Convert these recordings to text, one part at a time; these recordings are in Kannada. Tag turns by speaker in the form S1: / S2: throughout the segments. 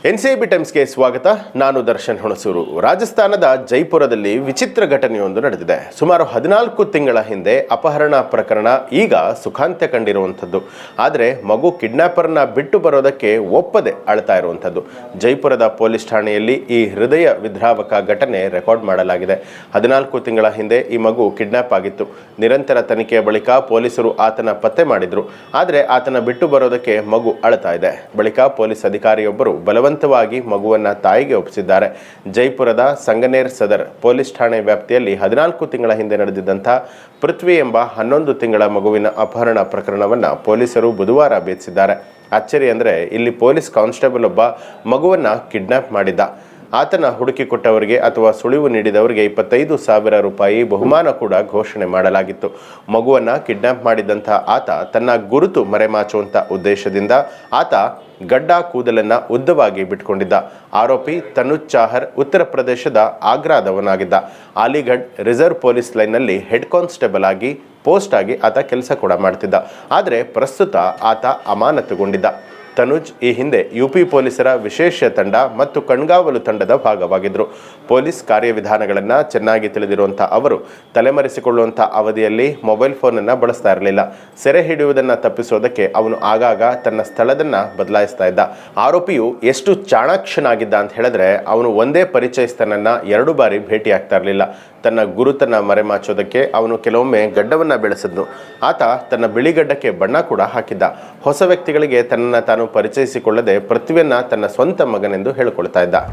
S1: ಎನ್ಸಿಬಿ ಟೈಮ್ಸ್ಗೆ ಸ್ವಾಗತ. ನಾನು ದರ್ಶನ್ ಹುಣಸೂರು. ರಾಜಸ್ಥಾನದ ಜೈಪುರದಲ್ಲಿ ವಿಚಿತ್ರ ಘಟನೆಯೊಂದು ನಡೆದಿದೆ. ಸುಮಾರು 14 ತಿಂಗಳ ಹಿಂದೆ ಅಪಹರಣ ಪ್ರಕರಣ ಈಗ ಸುಖಾಂತ್ಯ ಕಂಡಿರುವಂಥದ್ದು. ಆದರೆ ಮಗು ಕಿಡ್ನಾಪರ್ನ ಬಿಟ್ಟು ಬರೋದಕ್ಕೆ ಒಪ್ಪದೆ ಅಳ್ತಾ ಇರುವಂಥದ್ದು. ಜೈಪುರದ ಪೊಲೀಸ್ ಠಾಣೆಯಲ್ಲಿ ಈ ಹೃದಯ ವಿದ್ರಾವಕ ಘಟನೆ ರೆಕಾರ್ಡ್ ಮಾಡಲಾಗಿದೆ. 14 ತಿಂಗಳ ಹಿಂದೆ ಈ ಮಗು ಕಿಡ್ನಾಪ್ ಆಗಿತ್ತು. ನಿರಂತರ ತನಿಖೆಯ ಬಳಿಕ ಪೊಲೀಸರು ಆತನ ಪತ್ತೆ ಮಾಡಿದ್ರು. ಆದರೆ ಆತನ ಬಿಟ್ಟು ಬರೋದಕ್ಕೆ ಮಗು ಅಳ್ತಾ ಇದೆ. ಬಳಿಕ ಪೊಲೀಸ್ ಅಧಿಕಾರಿಯೊಬ್ಬರು ಬಲವಂತವಾಗಿ ಮಗುವನ್ನ ತಾಯಿಗೆ ಒಪ್ಪಿಸಿದ್ದಾರೆ. ಜೈಪುರದ ಸಂಗನೇರ್ ಸದರ್ ಪೊಲೀಸ್ ಠಾಣೆ ವ್ಯಾಪ್ತಿಯಲ್ಲಿ 14 ತಿಂಗಳ ಹಿಂದೆ ನಡೆದಿದ್ದಂಥ ಪೃಥ್ವಿ ಎಂಬ 11 ತಿಂಗಳ ಮಗುವಿನ ಅಪಹರಣ ಪ್ರಕರಣವನ್ನ ಪೊಲೀಸರು ಬುಧವಾರ ಭೇದಿಸಿದ್ದಾರೆ. ಅಚ್ಚರಿ ಅಂದರೆ ಇಲ್ಲಿ ಪೊಲೀಸ್ ಕಾನ್ಸ್ಟೇಬಲ್ ಒಬ್ಬ ಮಗುವನ್ನ ಕಿಡ್ನಾಪ್ ಮಾಡಿದ್ದ. ಆತನ ಹುಡುಕಿಕೊಟ್ಟವರಿಗೆ ಅಥವಾ ಸುಳಿವು ನೀಡಿದವರಿಗೆ 25,000 ರೂಪಾಯಿ ಬಹುಮಾನ ಕೂಡ ಘೋಷಣೆ ಮಾಡಲಾಗಿತ್ತು. ಮಗುವನ್ನ ಕಿಡ್ನಾಪ್ ಮಾಡಿದಂಥ ಆತ ತನ್ನ ಗುರುತು ಮರೆಮಾಚುವಂಥ ಉದ್ದೇಶದಿಂದ ಆತ ಗಡ್ಡ ಕೂದಲನ್ನ ಉದ್ದವಾಗಿ ಬಿಟ್ಕೊಂಡಿದ್ದ. ಆರೋಪಿ ತನುಜ್ ಚಾಹರ್ ಉತ್ತರ ಪ್ರದೇಶದ ಆಗ್ರಾದವನಾಗಿದ್ದ. ಅಲಿಗಢ್ ರಿಸರ್ವ್ ಪೊಲೀಸ್ ಲೈನ್ನಲ್ಲಿ ಹೆಡ್ ಕಾನ್ಸ್ಟೇಬಲ್ ಆಗಿ ಪೋಸ್ಟ್ ಆಗಿ ಆತ ಕೆಲಸ ಕೂಡ ಮಾಡ್ತಿದ್ದ. ಆದರೆ ಪ್ರಸ್ತುತ ಆತ ಅಮಾನತುಗೊಂಡಿದ್ದ. ತನುಜ್ ಈ ಹಿಂದೆ ಯುಪಿ ಪೊಲೀಸರ ವಿಶೇಷ ತಂಡ ಮತ್ತು ಕಣ್ಗಾವಲು ತಂಡದ ಭಾಗವಾಗಿದ್ದರು. ಪೊಲೀಸ್ ಕಾರ್ಯವಿಧಾನಗಳನ್ನು ಚೆನ್ನಾಗಿ ತಿಳಿದಿರುವಂಥ ಅವರು ತಲೆಮರೆಸಿಕೊಳ್ಳುವಂಥ ಅವಧಿಯಲ್ಲಿ ಮೊಬೈಲ್ ಫೋನನ್ನು ಬಳಸ್ತಾ ಇರಲಿಲ್ಲ. ಸೆರೆ ಹಿಡಿಯುವುದನ್ನು ತಪ್ಪಿಸೋದಕ್ಕೆ ಅವನು ಆಗಾಗ ತನ್ನ ಸ್ಥಳದನ್ನು ಬದಲಾಯಿಸ್ತಾ ಇದ್ದ. ಆರೋಪಿಯು ಎಷ್ಟು ಚಾಣಾಕ್ಷನಾಗಿದ್ದ ಅಂತ ಹೇಳಿದ್ರೆ ಅವನು ಒಂದೇ ಪರಿಚಯಸ್ಥನನ್ನು 2 ಬಾರಿ ಭೇಟಿಯಾಗ್ತಾ ಇರಲಿಲ್ಲ. ತನ್ನ ಗುರುತನ್ನು ಮರೆಮಾಚೋದಕ್ಕೆ ಅವನು ಕೆಲವೊಮ್ಮೆ ಗಡ್ಡವನ್ನು ಬೆಳೆಸಿದ್ನು. ಆತ ತನ್ನ ಬಿಳಿಗಡ್ಡಕ್ಕೆ ಬಣ್ಣ ಕೂಡ ಹಾಕಿದ್ದ. ಹೊಸ ವ್ಯಕ್ತಿಗಳಿಗೆ ತನ್ನನ್ನು ತಾನು ಪರಿಚಯಿಸಿಕೊಳ್ಳದೆ ಪೃಥ್ವಿಯನ್ನ ತನ್ನ ಸ್ವಂತ ಮಗನೆಂದು ಹೇಳಿಕೊಳ್ತಾ ಇದ್ದ.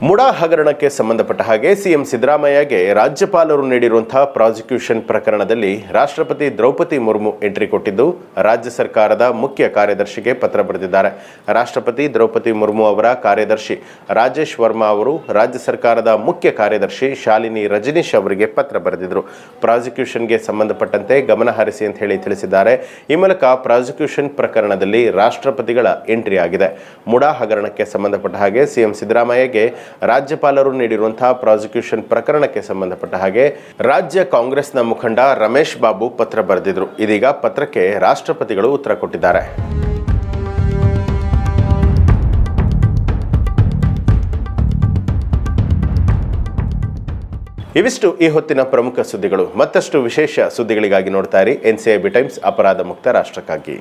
S1: ಮುಡಾ ಹಗರಣಕ್ಕೆ ಸಂಬಂಧಪಟ್ಟ ಹಾಗೆ ಸಿಎಂ ಸಿದ್ದರಾಮಯ್ಯಗೆ ರಾಜ್ಯಪಾಲರು ನೀಡಿರುವಂತಹ ಪ್ರಾಸಿಕ್ಯೂಷನ್ ಪ್ರಕರಣದಲ್ಲಿ ರಾಷ್ಟ್ರಪತಿ ದ್ರೌಪದಿ ಮುರ್ಮು ಎಂಟ್ರಿ ಕೊಟ್ಟಿದ್ದು ರಾಜ್ಯ ಸರ್ಕಾರದ ಮುಖ್ಯ ಕಾರ್ಯದರ್ಶಿಗೆ ಪತ್ರ ಬರೆದಿದ್ದಾರೆ. ರಾಷ್ಟ್ರಪತಿ ದ್ರೌಪದಿ ಮುರ್ಮು ಅವರ ಕಾರ್ಯದರ್ಶಿ ರಾಜೇಶ್ ವರ್ಮಾ ಅವರು ರಾಜ್ಯ ಸರ್ಕಾರದ ಮುಖ್ಯ ಕಾರ್ಯದರ್ಶಿ ಶಾಲಿನಿ ರಜನೀಶ್ ಅವರಿಗೆ ಪತ್ರ ಬರೆದಿದ್ರು. ಪ್ರಾಸಿಕ್ಯೂಷನ್ಗೆ ಸಂಬಂಧಪಟ್ಟಂತೆ ಗಮನ ಹರಿಸಿ ಅಂತ ಹೇಳಿ ತಿಳಿಸಿದ್ದಾರೆ. ಈ ಮೂಲಕ ಪ್ರಾಸಿಕ್ಯೂಷನ್ ಪ್ರಕರಣದಲ್ಲಿ ರಾಷ್ಟ್ರಪತಿಗಳ ಎಂಟ್ರಿ ಆಗಿದೆ. ಮುಡಾ ಹಗರಣಕ್ಕೆ ಸಂಬಂಧಪಟ್ಟ ಹಾಗೆ ಸಿಎಂ ಸಿದ್ದರಾಮಯ್ಯಗೆ ರಾಜ್ಯಪಾಲರು ನೀಡಿರುವಂತಹ ಪ್ರಾಸಿಕ್ಯೂಷನ್ ಪ್ರಕರಣಕ್ಕೆ ಸಂಬಂಧಪಟ್ಟ ಹಾಗೆ ರಾಜ್ಯ ಕಾಂಗ್ರೆಸ್ನ ಮುಖಂಡ ರಮೇಶ್ ಬಾಬು ಪತ್ರ ಬರೆದಿದ್ರು. ಇದೀಗ ಪತ್ರಕ್ಕೆ ರಾಷ್ಟ್ರಪತಿಗಳು ಉತ್ತರ ಕೊಟ್ಟಿದ್ದಾರೆ. ಇವಿಷ್ಟು ಈ ಹೊತ್ತಿನ ಪ್ರಮುಖ ಸುದ್ದಿಗಳು. ಮತ್ತಷ್ಟು ವಿಶೇಷ ಸುದ್ದಿಗಳಿಗಾಗಿ ನೋಡ್ತಾ ಇರಿ ಎನ್ಸಿಬಿ ಟೈಮ್ಸ್, ಅಪರಾಧ ಮುಕ್ತ ರಾಷ್ಟ್ರಕ್ಕಾಗಿ.